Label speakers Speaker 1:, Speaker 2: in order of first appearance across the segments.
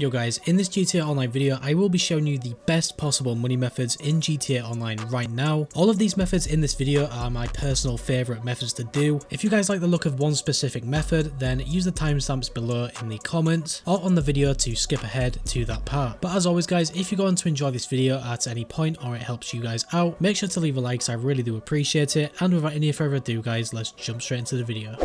Speaker 1: Yo guys, in this GTA Online video, I will be showing you the best possible money methods in GTA Online right now. All of these methods in this video are my personal favourite methods to do. If you guys like the look of one specific method, then use the timestamps below in the comments or on the video to skip ahead to that part. But as always guys, if you go on to enjoy this video at any point or it helps you guys out, make sure to leave a like because I really do appreciate it. And without any further ado guys, let's jump straight into the video.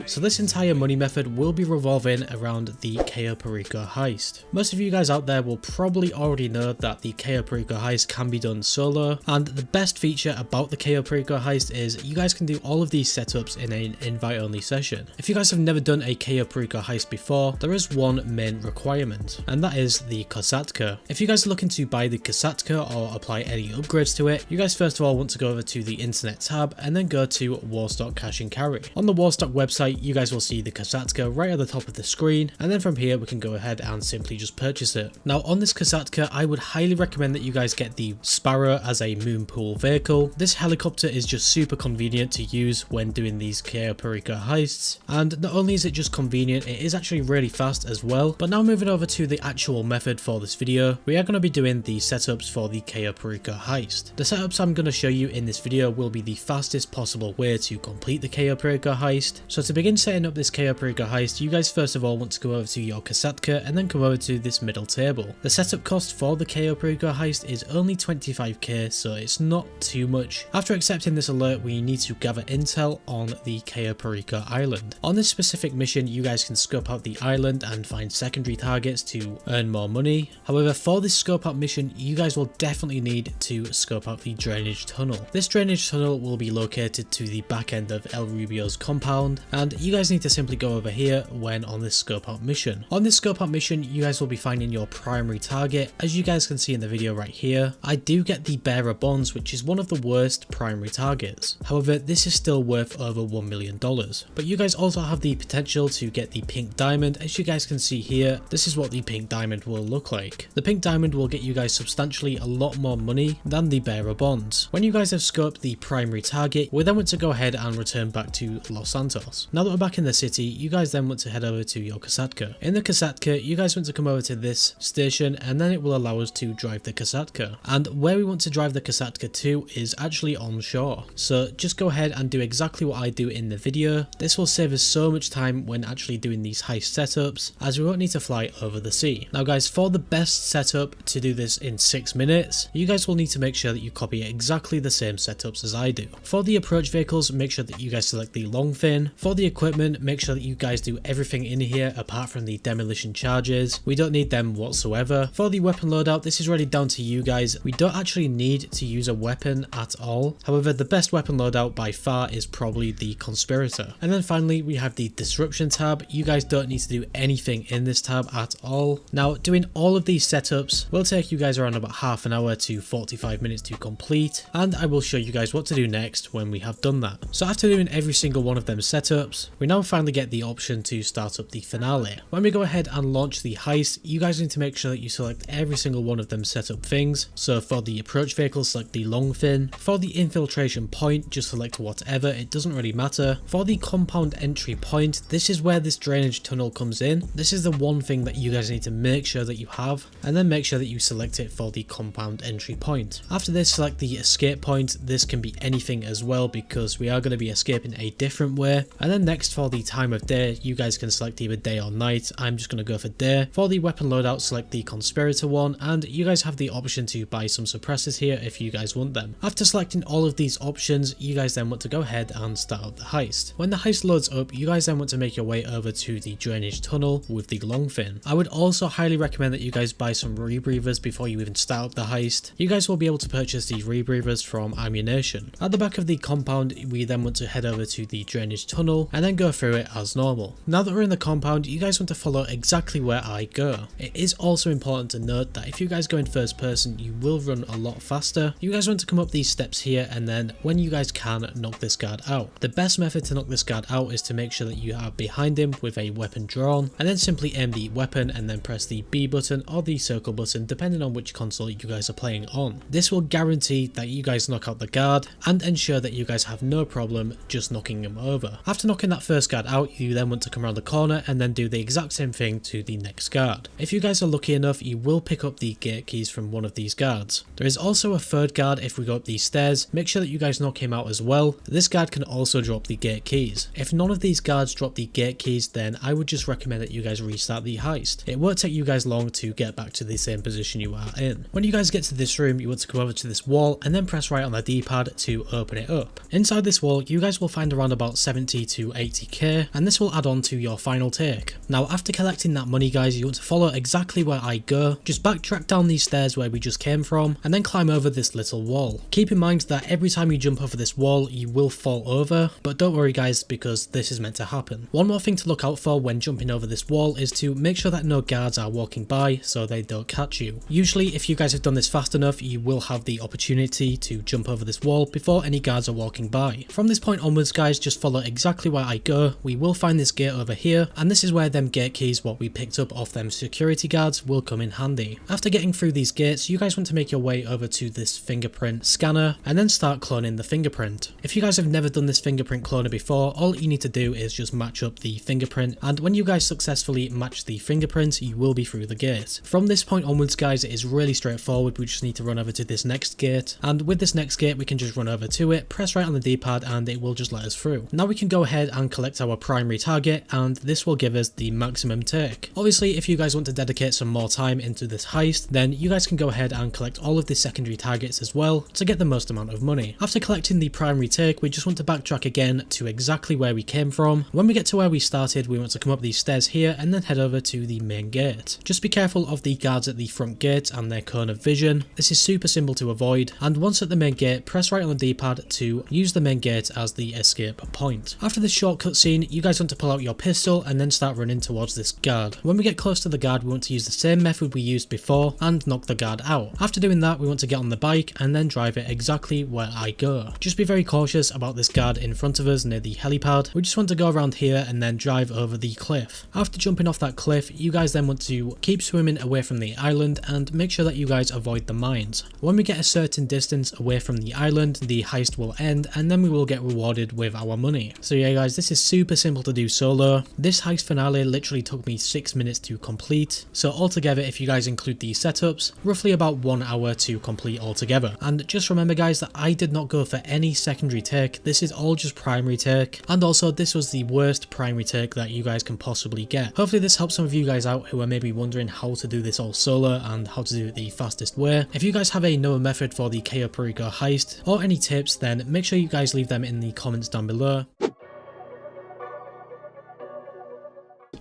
Speaker 1: So this entire money method will be revolving around the Cayo Perico heist. Most of you guys out there will probably already know that the Cayo Perico heist can be done solo, and the best feature about the Cayo Perico heist is you guys can do all of these setups in an invite only session. If you guys have never done a Cayo Perico heist before, there is one main requirement, and that is the Kosatka. If you guys are looking to buy the Kosatka or apply any upgrades to it, you guys first of all want to go over to the internet tab and then go to Warstock Cash and Carry. On the Warstock website, you guys will see the Kosatka right at the top of the screen, and then from here we can go ahead and simply just purchase it. Now on this Kosatka, I would highly recommend that you guys get the Sparrow as a moon pool vehicle. This helicopter is just super convenient to use when doing these Cayo Perico heists, and not only is it just convenient, it is actually really fast as well. But now moving over to the actual method for this video, we are going to be doing the setups for the Cayo Perico heist. The setups I'm going to show you in this video will be the fastest possible way to complete the Cayo Perico heist. So to begin setting up this Cayo Perico heist, you guys first of all want to go over to your Kosatka and then come over to this middle table. The setup cost for the Cayo Perico heist is only 25k, so it's not too much. After accepting this alert, we need to gather intel on the Cayo Perico island. On this specific mission, you guys can scope out the island and find secondary targets to earn more money. However, for this scope out mission, you guys will definitely need to scope out the drainage tunnel. This drainage tunnel will be located to the back end of El Rubio's compound, and you guys need to simply go over here when on this scope out mission. On this scope out mission, you guys will be finding your primary target. As you guys can see in the video right here, I do get the bearer bonds, which is one of the worst primary targets. However, this is still worth over $1 million. But you guys also have the potential to get the pink diamond. As you guys can see here, this is what the pink diamond will look like. The pink diamond will get you guys substantially a lot more money than the bearer bonds. When you guys have scoped the primary target, we then want to go ahead and return back to Los Santos. Now that we're back in the city, you guys then want to head over to your Kosatka. In the Kosatka, you guys want to come over to this station, and then it will allow us to drive the Kosatka. And where we want to drive the Kosatka to is actually on shore. So just go ahead and do exactly what I do in the video. This will save us so much time when actually doing these heist setups, as we won't need to fly over the sea. Now guys, for the best setup to do this in 6 minutes, you guys will need to make sure that you copy exactly the same setups as I do. For the approach vehicles, make sure that you guys select the long fin. For the equipment, make sure that you guys do everything in here apart from the demolition charges. We don't need them whatsoever. For the weapon loadout, this is really down to you guys. We don't actually need to use a weapon at all. However, the best weapon loadout by far is probably the Conspirator. And then finally, we have the Disruption tab. You guys don't need to do anything in this tab at all. Now, doing all of these setups will take you guys around about half an hour to 45 minutes to complete, and I will show you guys what to do next when we have done that. So after doing every single one of them setups, we now finally get the option to start up the finale. When we go ahead and launch the heist, you guys need to make sure that you select every single one of them setup things. So for the approach vehicle, select the long fin. For the infiltration point, just select whatever, it doesn't really matter. For the compound entry point, this is where this drainage tunnel comes in. This is the one thing that you guys need to make sure that you have, and then make sure that you select it for the compound entry point. After this, select the escape point. This can be anything as well because we are going to be escaping a different way. And then next, for the time of day, you guys can select either day or night. I'm just going to go for day. For the weapon loadout, select the Conspirator one, and you guys have the option to buy some suppressors here if you guys want them. After selecting all of these options, you guys then want to go ahead and start up the heist. When the heist loads up, you guys then want to make your way over to the drainage tunnel with the long fin. I would also highly recommend that you guys buy some rebreathers before you even start up the heist. You guys will be able to purchase these rebreathers from ammunition. At the back of the compound, we then want to head over to the drainage tunnel and then go through it as normal. Now that we're in the compound, you guys want to follow exactly where I go. It is also important to note that if you guys go in first person, you will run a lot faster. You guys want to come up these steps here, and then when you guys can, knock this guard out. The best method to knock this guard out is to make sure that you are behind him with a weapon drawn, and then simply aim the weapon and then press the B button or the circle button depending on which console you guys are playing on. This will guarantee that you guys knock out the guard and ensure that you guys have no problem just knocking him over. After knocking knocking that first guard out, you then want to come around the corner and then do the exact same thing to the next guard. If you guys are lucky enough, you will pick up the gate keys from one of these guards. There is also a third guard if we go up these stairs. Make sure that you guys knock him out as well. This guard can also drop the gate keys. If none of these guards drop the gate keys, then I would just recommend that you guys restart the heist. It won't take you guys long to get back to the same position you are in. When you guys get to this room, you want to come over to this wall and then press right on the D-pad to open it up. Inside this wall, you guys will find around about 70 to 80k, and this will add on to your final take. Now, after collecting that money, guys, you want to follow exactly where I go. Just backtrack down these stairs where we just came from, and then climb over this little wall. Keep in mind that every time you jump over this wall, you will fall over, but don't worry guys, because this is meant to happen. One more thing to look out for when jumping over this wall is to make sure that no guards are walking by so they don't catch you. Usually, if you guys have done this fast enough, you will have the opportunity to jump over this wall before any guards are walking by. From this point onwards, guys, just follow exactly where I go. We will find this gate over here, and this is where them gate keys, what we picked up off them security guards, will come in handy. After getting through these gates, you guys want to make your way over to this fingerprint scanner and then start cloning the fingerprint. If you guys have never done this fingerprint cloner before, all you need to do is just match up the fingerprint, and when you guys successfully match the fingerprint, you will be through the gate. From this point onwards, guys, it is really straightforward. We just need to run over to this next gate, and with this next gate we can just run over to it, press right on the D-pad, and it will just let us through. Now we can go ahead and collect our primary target, and this will give us the maximum take. Obviously, if you guys want to dedicate some more time into this heist, then you guys can go ahead and collect all of the secondary targets as well to get the most amount of money. After collecting the primary take, we just want to backtrack again to exactly where we came from. When we get to where we started, we want to come up these stairs here and then head over to the main gate. Just be careful of the guards at the front gate and their cone of vision. This is super simple to avoid, and once at the main gate, press right on the D-pad to use the main gate as the escape point. After this short cutscene, you guys want to pull out your pistol and then start running towards this guard. When we get close to the guard, we want to use the same method we used before and knock the guard out. After doing that, we want to get on the bike and then drive it exactly where I go. Just be very cautious about this guard in front of us near the helipad. We just want to go around here and then drive over the cliff. After jumping off that cliff, you guys then want to keep swimming away from the island and make sure that you guys avoid the mines. When we get a certain distance away from the island, the heist will end and then we will get rewarded with our money. So yeah guys, this is super simple to do solo. This heist finale literally took me 6 minutes to complete. So altogether, if you guys include the setups, roughly about 1 hour to complete altogether. And just remember guys that I did not go for any secondary take. This is all just primary take, and also this was the worst primary take that you guys can possibly get. Hopefully this helps some of you guys out who are maybe wondering how to do this all solo and how to do it the fastest way. If you guys have another method for the Cayo Perico heist or any tips, then make sure you guys leave them in the comments down below.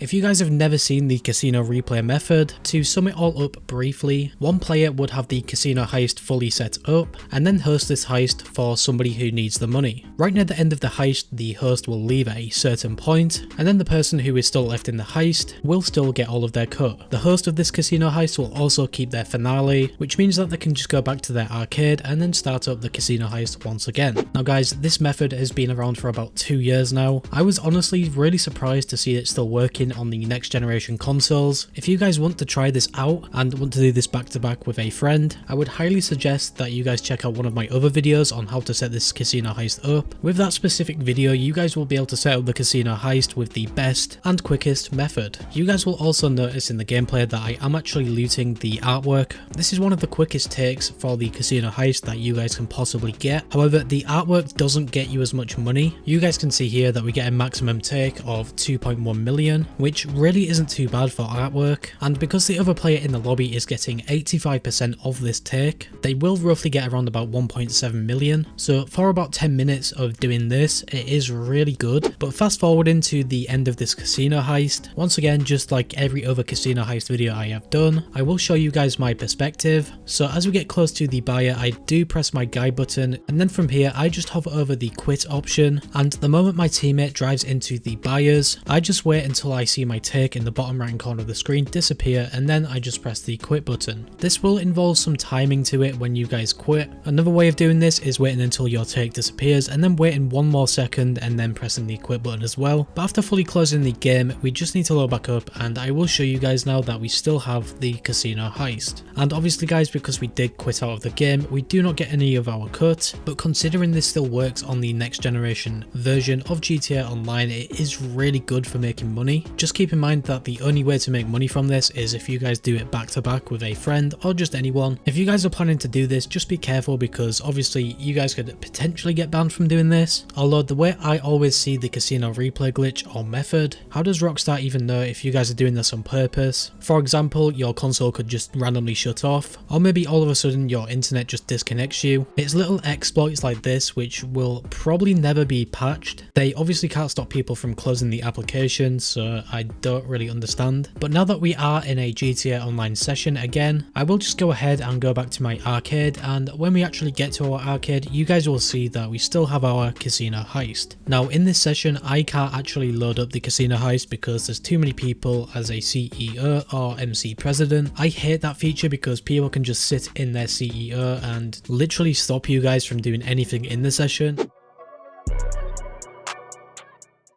Speaker 1: If you guys have never seen the casino replay method, to sum it all up briefly, one player would have the casino heist fully set up and then host this heist for somebody who needs the money. Right near the end of the heist, the host will leave at a certain point, and then the person who is still left in the heist will still get all of their cut. The host of this casino heist will also keep their finale, which means that they can just go back to their arcade and then start up the casino heist once again. Now guys, this method has been around for about 2 years now. I was honestly really surprised to see it still working on the next generation consoles. If you guys want to try this out and want to do this back to back with a friend, I would highly suggest that you guys check out one of my other videos on how to set this casino heist up. With that specific video, you guys will be able to set up the casino heist with the best and quickest method. You guys will also notice in the gameplay that I am actually looting the artwork. This is one of the quickest takes for the casino heist that you guys can possibly get. However, the artwork doesn't get you as much money. You guys can see here that we get a maximum take of 2.1 million, which really isn't too bad for artwork, and because the other player in the lobby is getting 85% of this take, they will roughly get around about 1.7 million. So for about 10 minutes of doing this, it is really good. But fast forwarding to the end of this casino heist, once again, just like every other casino heist video I have done, I will show you guys my perspective. So as we get close to the buyer, I do press my guide button, and then from here I just hover over the quit option, and the moment my teammate drives into the buyers, I just wait until I see my take in the bottom right hand corner of the screen disappear, and then I just press the quit button. This will involve some timing to it when you guys quit. Another way of doing this is waiting until your take disappears and then waiting 1 more second and then pressing the quit button as well. But after fully closing the game, we just need to load back up, and I will show you guys now that we still have the casino heist. And obviously guys, because we did quit out of the game, we do not get any of our cut, but considering this still works on the next generation version of GTA Online, it is really good for making money. Just keep in mind that the only way to make money from this is if you guys do it back to back with a friend or just anyone. If you guys are planning to do this, just be careful, because obviously you guys could potentially get banned from doing this. Although the way I always see the casino replay glitch or method, how does Rockstar even know if you guys are doing this on purpose? For example, your console could just randomly shut off, or maybe all of a sudden your internet just disconnects you. It's little exploits like this which will probably never be patched. They obviously can't stop people from closing the application, so I don't really understand. But now that we are in a GTA Online session again, I will just go ahead and go back to my arcade, and when we actually get to our arcade, you guys will see that we still have our casino heist. Now in this session, I can't actually load up the casino heist because there's too many people as a CEO or MC president. I hate that feature because people can just sit in their CEO and literally stop you guys from doing anything in the session.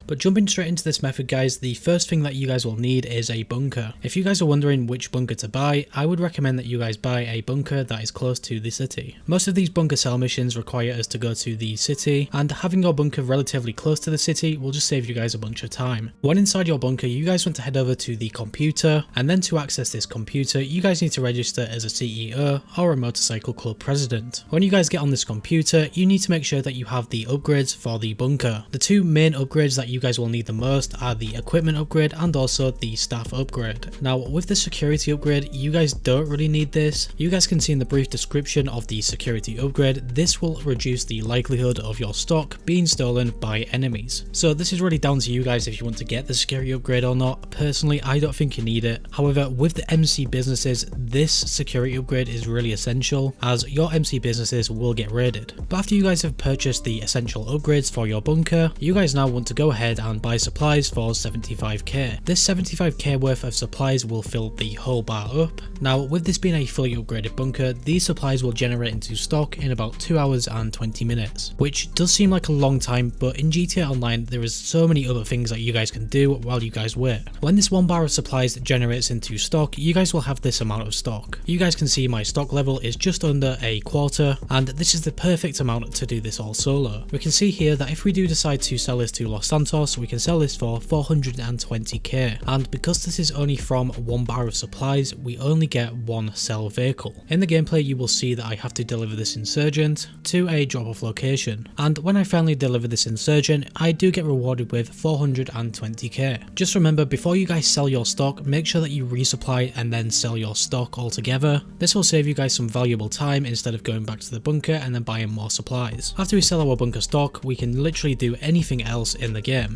Speaker 1: But jumping straight into this method guys, the first thing that you guys will need is a bunker. If you guys are wondering which bunker to buy, I would recommend that you guys buy a bunker that is close to the city. Most of these bunker cell missions require us to go to the city, and having your bunker relatively close to the city will just save you guys a bunch of time. When inside your bunker, you guys want to head over to the computer, and then to access this computer, you guys need to register as a CEO or a motorcycle club president. When you guys get on this computer, you need to make sure that you have the upgrades for the bunker. The two main upgrades that you guys will need the most are the equipment upgrade and also the staff upgrade. Now with the security upgrade, you guys don't really need this. You guys can see in the brief description of the security upgrade, this will reduce the likelihood of your stock being stolen by enemies. So this is really down to you guys if you want to get the security upgrade or not. Personally, I don't think you need it. However, with the MC businesses, this security upgrade is really essential as your MC businesses will get raided. But after you guys have purchased the essential upgrades for your bunker, you guys now want to go ahead and buy supplies for 75k. This 75k worth of supplies will fill the whole bar up. Now with this being a fully upgraded bunker, these supplies will generate into stock in about 2 hours and 20 minutes, which does seem like a long time, but in GTA Online there is so many other things that you guys can do while you guys wait. When this 1 bar of supplies generates into stock, you guys will have this amount of stock. You guys can see my stock level is just under a quarter, and this is the perfect amount to do this all solo. We can see here that if we do decide to sell this to Los Santos, we can sell this for 420k, and because this is only from 1 bar of supplies, we only get 1 sell vehicle. In the gameplay you will see that I have to deliver this insurgent to a drop off location, and when I finally deliver this insurgent, I do get rewarded with 420k. Just remember, before you guys sell your stock, make sure that you resupply and then sell your stock altogether. This will save you guys some valuable time instead of going back to the bunker and then buying more supplies. After we sell our bunker stock, we can literally do anything else in the game.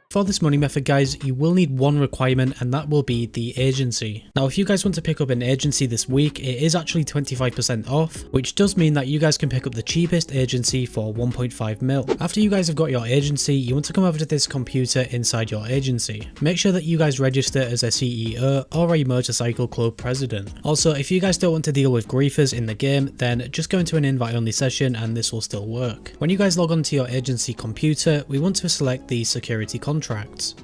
Speaker 1: For this money method guys, you will need one requirement, and that will be the agency. Now if you guys want to pick up an agency this week, it is actually 25% off, which does mean that you guys can pick up the cheapest agency for 1.5 mil. After you guys have got your agency, you want to come over to this computer inside your agency. Make sure that you guys register as a CEO or a motorcycle club president. Also, if you guys don't want to deal with griefers in the game, then just go into an invite only session and this will still work. When you guys log onto your agency computer, we want to select the security contracts.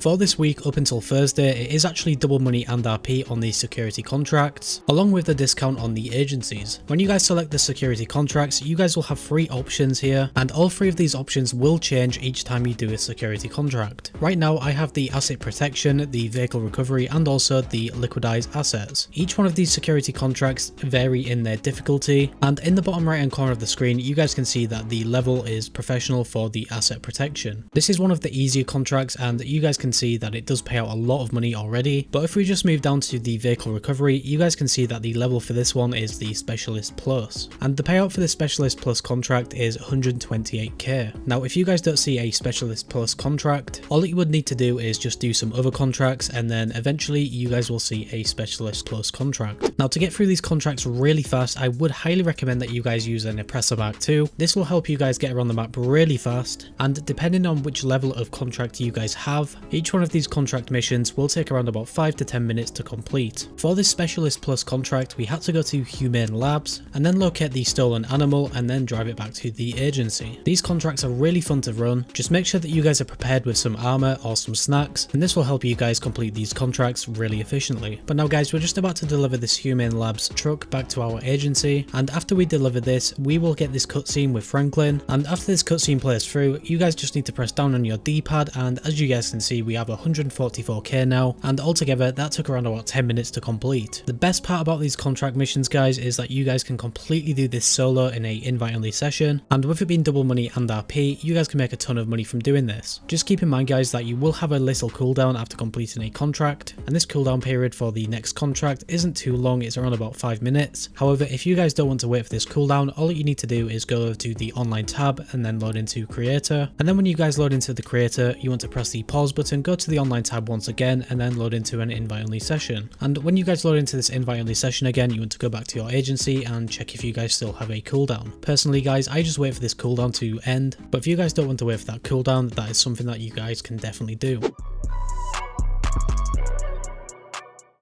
Speaker 1: For this week up until Thursday, it is actually double money and RP on the security contracts, along with the discount on the agencies. When you guys select the security contracts, you guys will have 3 options here, and all 3 of these options will change each time you do a security contract. Right now I have the asset protection, the vehicle recovery, and also the liquidized assets. Each one of these security contracts vary in their difficulty, and in the bottom right hand corner of the screen you guys can see that the level is professional for the asset protection. This is one of the easier contracts, and you guys can see that it does pay out a lot of money already. But if we just move down to the vehicle recovery, you guys can see that the level for this one is the Specialist Plus, and the payout for the Specialist Plus contract is 128k. Now if you guys don't see a Specialist Plus contract, all that you would need to do is just do some other contracts, and then eventually you guys will see a Specialist Plus contract. Now to get through these contracts really fast, I would highly recommend that you guys use an Oppressor Mark II. This will help you guys get around the map really fast, and depending on which level of contract you guys have, each one of these contract missions will take around about 5 to 10 minutes to complete. For this Specialist Plus contract, we had to go to Humane Labs and then locate the stolen animal and then drive it back to the agency. These contracts are really fun to run. Just make sure that you guys are prepared with some armor or some snacks, and this will help you guys complete these contracts really efficiently. But now guys, we're just about to deliver this Humane Labs truck back to our agency, and after we deliver this, we will get this cutscene with Franklin, and after this cutscene plays through, you guys just need to press down on your D-pad, and as you guys can see, we have 144k now, and altogether that took around about 10 minutes to complete. The best part about these contract missions guys is that you guys can completely do this solo in a invite only session, and with it being double money and RP, you guys can make a ton of money from doing this. Just keep in mind guys that you will have a little cooldown after completing a contract, and this cooldown period for the next contract isn't too long, it's around about 5 minutes. However, if you guys don't want to wait for this cooldown, all you need to do is go to the online tab and then load into creator, and then when you guys load into the creator, you want to press the pause button, go to the online tab once again, and then load into an invite only session. And when you guys load into this invite only session again, you want to go back to your agency and check if you guys still have a cooldown. Personally guys, I just wait for this cooldown to end, but if you guys don't want to wait for that cooldown, that is something that you guys can definitely do.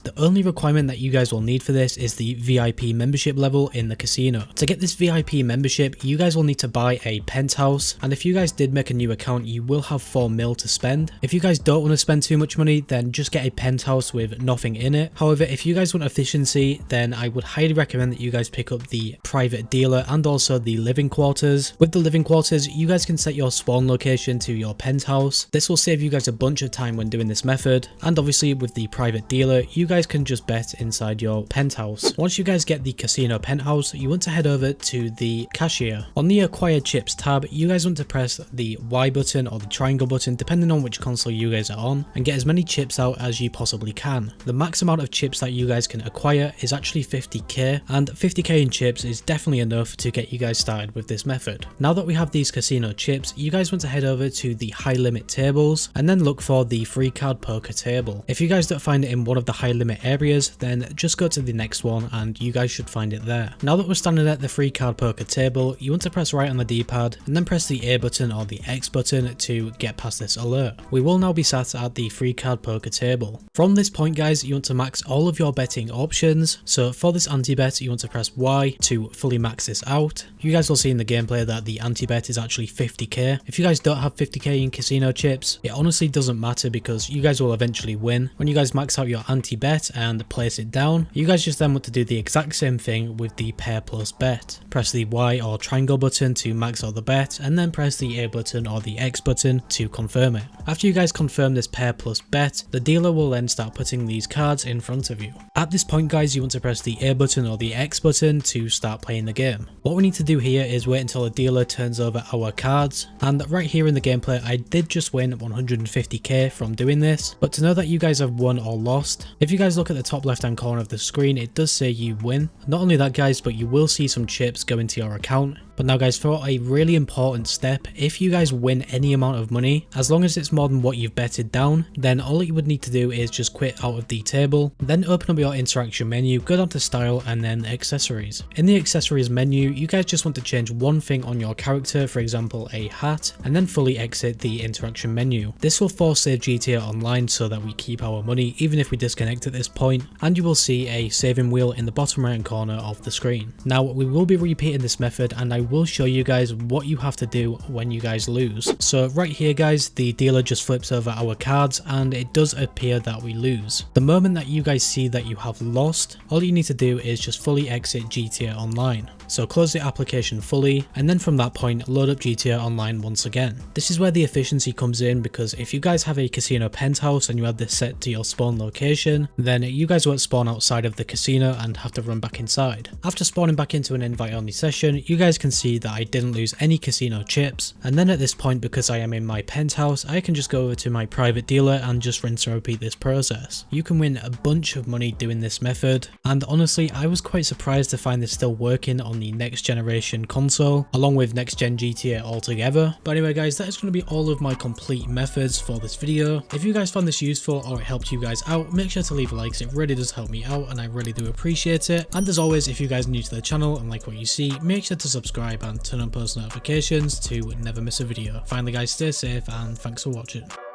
Speaker 1: The only requirement that you guys will need for this is the VIP membership level in the casino. To get this VIP membership, you guys will need to buy a penthouse, and if you guys did make a new account, you will have 4 mil to spend. If you guys don't want to spend too much money, then just get a penthouse with nothing in it. However, if you guys want efficiency, then I would highly recommend that you guys pick up the private dealer and also the living quarters. With the living quarters, you guys can set your spawn location to your penthouse. This will save you guys a bunch of time when doing this method, and obviously with the private dealer, you guys can just bet inside your penthouse. Once you guys get the casino penthouse, you want to head over to the cashier. On the acquired chips tab, you guys want to press the Y button or the triangle button depending on which console you guys are on, and get as many chips out as you possibly can. The max amount of chips that you guys can acquire is actually 50k, and 50k in chips is definitely enough to get you guys started with this method. Now that we have these casino chips, you guys want to head over to the high limit tables and then look for the free card poker table. If you guys don't find it in one of the high limit areas, then just go to the next one and you guys should find it there. Now that we're standing at the free card poker table, you want to press right on the D-pad and then press the A button or the X button to get past this alert. We will now be sat at the free card poker table. From this point guys, you want to max all of your betting options. So for this anti-bet, you want to press Y to fully max this out. You guys will see in the gameplay that the anti-bet is actually 50k. If you guys don't have 50k in casino chips, it honestly doesn't matter because you guys will eventually win. When you guys max out your anti-bet and place it down, you guys just then want to do the exact same thing with the pair plus bet. Press the Y or triangle button to max out the bet, and then press the A button or the X button to confirm it. After you guys confirm this pair plus bet, the dealer will then start putting these cards in front of you. At this point guys, you want to press the A button or the X button to start playing the game. What we need to do here is wait until the dealer turns over our cards, and right here in the gameplay I did just win 150k from doing this, but to know that you guys have won or lost, if you guys look at the top left hand corner of the screen, it does say you win. Not only that guys, but you will see some chips go into your account. But now guys, for a really important step, if you guys win any amount of money, as long as it's more than what you've betted down, then all you would need to do is just quit out of the table, then open up your interaction menu, go down to style and then accessories. In the accessories menu, you guys just want to change one thing on your character, for example a hat, and then fully exit the interaction menu. This will force save GTA Online so that we keep our money even if we disconnect at this point, and you will see a saving wheel in the bottom right hand corner of the screen. Now we will be repeating this method and I will show you guys what you have to do when you guys lose. So right here guys, the dealer just flips over our cards and it does appear that we lose. The moment that you guys see that you have lost, all you need to do is just fully exit GTA Online. so close the application fully, and then from that point load up GTA Online once again. This is where the efficiency comes in, because if you guys have a casino penthouse and you have this set to your spawn location, then you guys won't spawn outside of the casino and have to run back inside. After spawning back into an invite only session, you guys can see that I didn't lose any casino chips, and then at this point, because I am in my penthouse, I can just go over to my private dealer and just rinse and repeat this process. You can win a bunch of money doing this method, and honestly I was quite surprised to find this still working on the next generation console along with next gen GTA altogether. But anyway guys, that is going to be all of my complete methods for this video. If you guys found this useful or it helped you guys out, make sure to leave a like, 'cause it really does help me out and I really do appreciate it. And as always, if you guys are new to the channel and like what you see, make sure to subscribe and turn on post notifications to never miss a video. Finally guys, stay safe and thanks for watching.